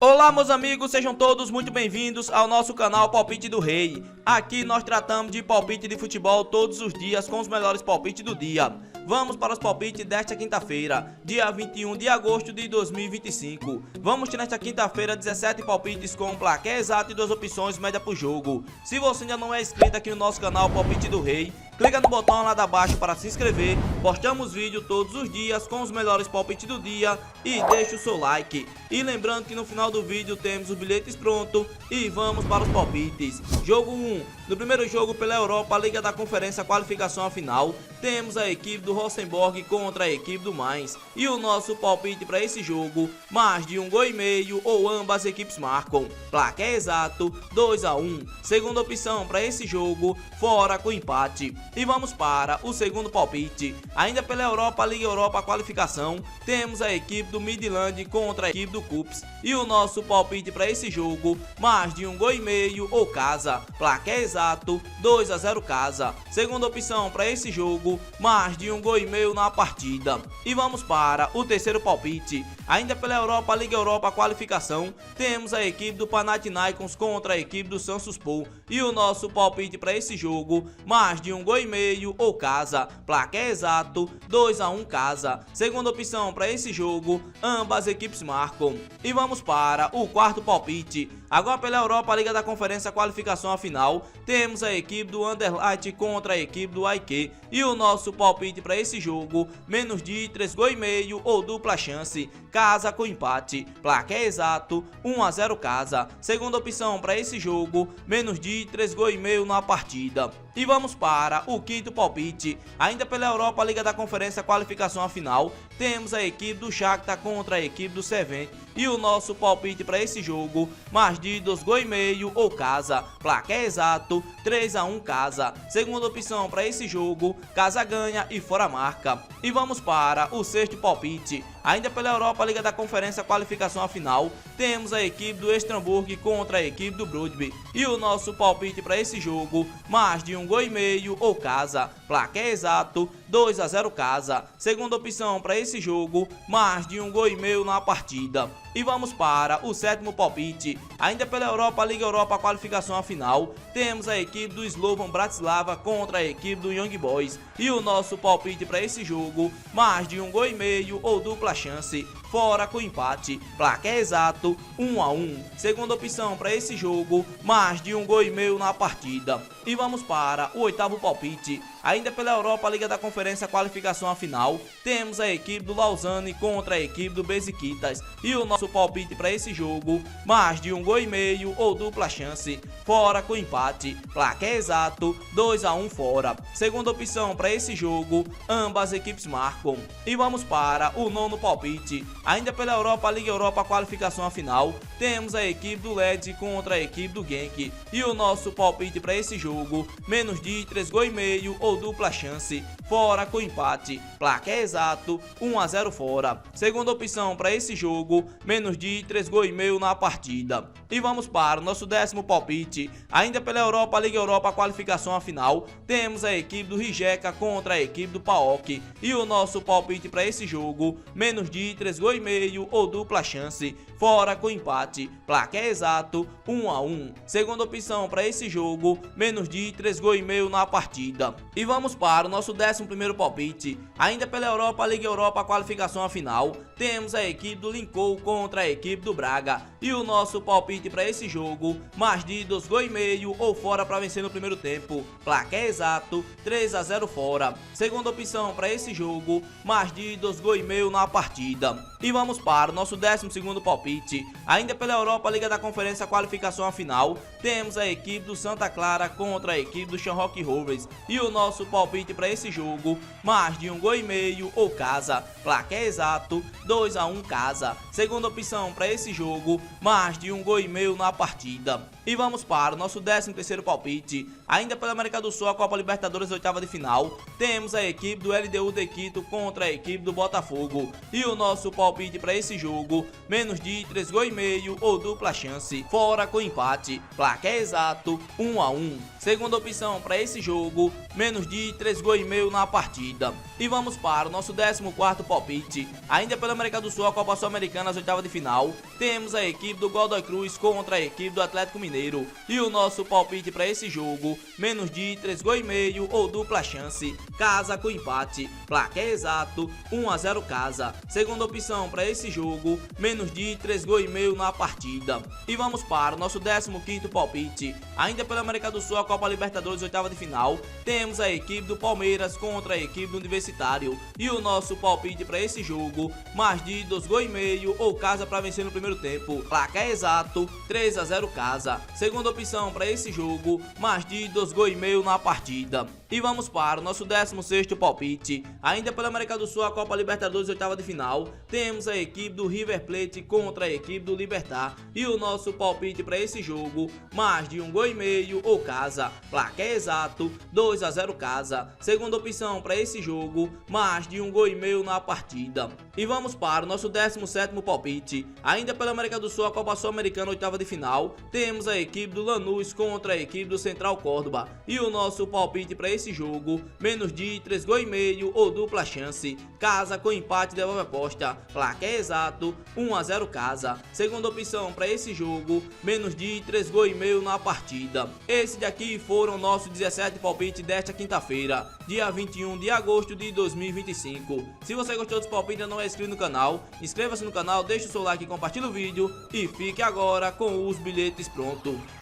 Olá meus amigos, sejam todos muito bem-vindos ao nosso canal Palpite do Rei. Aqui nós tratamos de palpite de futebol todos os dias com os melhores palpites do dia. Vamos para os palpites desta quinta-feira, dia 21 de agosto de 2025. Vamos ter nesta quinta-feira 17 palpites com placar exato e 2 opções média por jogo. Se você ainda não é inscrito aqui no nosso canal Palpite do Rei, clica no botão lá abaixo para se inscrever. Postamos vídeo todos os dias com os melhores palpites do dia e deixa o seu like. E lembrando que no final do vídeo temos os bilhetes prontos e vamos para os palpites. Jogo 1. No primeiro jogo pela Europa, Liga da Conferência qualificação à final, temos a equipe do Rosenborg contra a equipe do Mainz. E o nosso palpite para esse jogo, mais de 1,5 gols ou ambas equipes marcam. Placar exato 2-1. Segunda opção para esse jogo, fora com empate. E vamos para o segundo palpite. Ainda pela Europa, Liga Europa qualificação, temos a equipe do Midland contra a equipe do Cups. E o nosso palpite para esse jogo, mais de 1,5 gols ou casa. Placar exato 2-0 casa. Segunda opção para esse jogo, mais de 1,5 gols na partida. E vamos para o terceiro palpite. Ainda pela Europa, Liga Europa qualificação, temos a equipe do Panathinaikos contra a equipe do Samsunspor. E o nosso palpite para esse jogo, mais de 1,5 gols ou casa. Placar exato 2-1 casa. Segunda opção para esse jogo, ambas equipes marcam. E vamos para o quarto palpite. Agora pela Europa, Liga da Conferência qualificação à final, temos a equipe do Anderlecht contra a equipe do AEK. E o nosso palpite para esse jogo, menos de 3,5 gols ou dupla chance, casa com empate. Placar exato 1-0 casa. Segunda opção para esse jogo, menos de 3,5 gols na partida. E vamos para o quinto palpite. Ainda pela Europa, Liga da Conferência qualificação à final, temos a equipe do Shakhtar contra a equipe do Servente. E o nosso palpite para esse jogo, mais de 2,5 gols ou casa. Placar exato 3-1 casa. Segunda opção para esse jogo, casa ganha e fora marca. E vamos para o sexto palpite. Ainda pela Europa, Liga da Conferência qualificação à final, temos a equipe do Estramburg contra a equipe do Brøndby. E o nosso palpite para esse jogo, mais de 1,5 gols ou casa. Placar exato 2-0 casa. Segunda opção para esse jogo, mais de 1,5 gols na partida. E vamos para o sétimo palpite. Ainda pela Europa, Liga Europa qualificação à final, temos a equipe do Slovan Bratislava contra a equipe do Young Boys. E o nosso palpite para esse jogo, mais de 1,5 gols ou dupla chance, fora com empate. Placar exato 1-1. Segunda opção para esse jogo, mais de 1,5 gols na partida. E vamos para o oitavo palpite. Ainda pela Europa, Liga da Conferência qualificação à final, temos a equipe do Lausanne contra a equipe do Besiktas. E o nosso palpite para esse jogo, mais de 1,5 gols ou dupla chance, fora com empate. Placar exato 2-1 fora. Segunda opção para esse jogo, ambas equipes marcam. E vamos para o nono palpite. Ainda pela Europa, Liga Europa qualificação à final, temos a equipe do Leeds contra a equipe do Genk. E o nosso palpite para esse jogo, menos de 3,5 gols ou dupla chance, fora com empate. Placar exato 1-0 fora. Segunda opção para esse jogo, menos de 3,5 gols na partida. E vamos para o nosso décimo palpite. Ainda pela Europa, Liga Europa qualificação à final, temos a equipe do Rijeka contra a equipe do PAOK. E o nosso palpite para esse jogo, menos de 3,5 gols ou dupla chance, fora com empate. Placar exato 1-1. Segunda opção para esse jogo, menos de 3,5 gols na partida. E vamos para o nosso 11º palpite. Ainda pela Europa, Liga Europa qualificação à final, temos a equipe do Lincoln contra a equipe do Braga. E o nosso palpite para esse jogo, mais de 2,5 gols ou fora para vencer no primeiro tempo. Placar exato 3-0 fora. Segunda opção para esse jogo, mais de 2,5 gols na partida. E vamos para o nosso 12º palpite. Ainda pela Europa, Liga da Conferência qualificação à final, temos a equipe do Santa Clara contra a equipe do Shamrock Rovers. E o nosso palpite para esse jogo, mais de 1,5 gols ou casa. Placar exato 2-1 casa. Segunda opção para esse jogo, mais de 1,5 gols na partida. E vamos para o nosso 13º palpite. Ainda pela América do Sul, a Copa Libertadores oitava de final, temos a equipe do LDU de Quito contra a equipe do Botafogo. E o nosso palpite para esse jogo, menos de de 3,5 gols ou dupla chance, fora com empate, placar exato 1 a 1. Segunda opção para esse jogo, menos de 3,5 gols na partida. E vamos para o nosso 14º palpite, ainda pela América do Sul, a Copa Sul-Americana, as oitavas de final, temos a equipe do Godoy Cruz contra a equipe do Atlético Mineiro, e o nosso palpite para esse jogo, menos de 3,5 gols ou dupla chance, casa com empate, placar exato 1 a 0 casa. Segunda opção para esse jogo, menos de 3,5 gols na partida. E vamos para o nosso 15º palpite, ainda pela América do Sul, a Copa Libertadores, oitava de final, temos a equipe do Palmeiras contra a equipe do Universitário, e o nosso palpite para esse jogo, mais de 2,5 gols ou casa para vencer no primeiro tempo, placar exato 3 a 0 casa. Segunda opção para esse jogo, mais de 2,5 gols na partida. E vamos para o nosso 16º palpite, ainda pela América do Sul, a Copa Libertadores, oitava de final, temos a equipe do River Plate contra a equipe do Libertad, e o nosso palpite para esse jogo, mais de 1,5 gols ou casa, placar exato 2 a 0 casa. Segunda opção para esse jogo, mais de 1,5 gols na partida. E vamos para o nosso 17º palpite, ainda pela América do Sul, a Copa Sul-Americana, oitava de final, temos a equipe do Lanús contra a equipe do Central Córdoba, e o nosso palpite para esse jogo, menos de 3,5 gols ou dupla chance, casa com empate, devolve a aposta, placar exato 1 a 0 casa. Segunda opção para esse jogo, menos de 3,5 gols na partida. Esses daqui foram nossos 17 palpites desta quinta-feira, dia 21 de agosto de 2025. Se você gostou dos palpites e não é inscrito no canal, inscreva-se no canal, deixe o seu like e compartilhe o vídeo, e fique agora com os bilhetes prontos.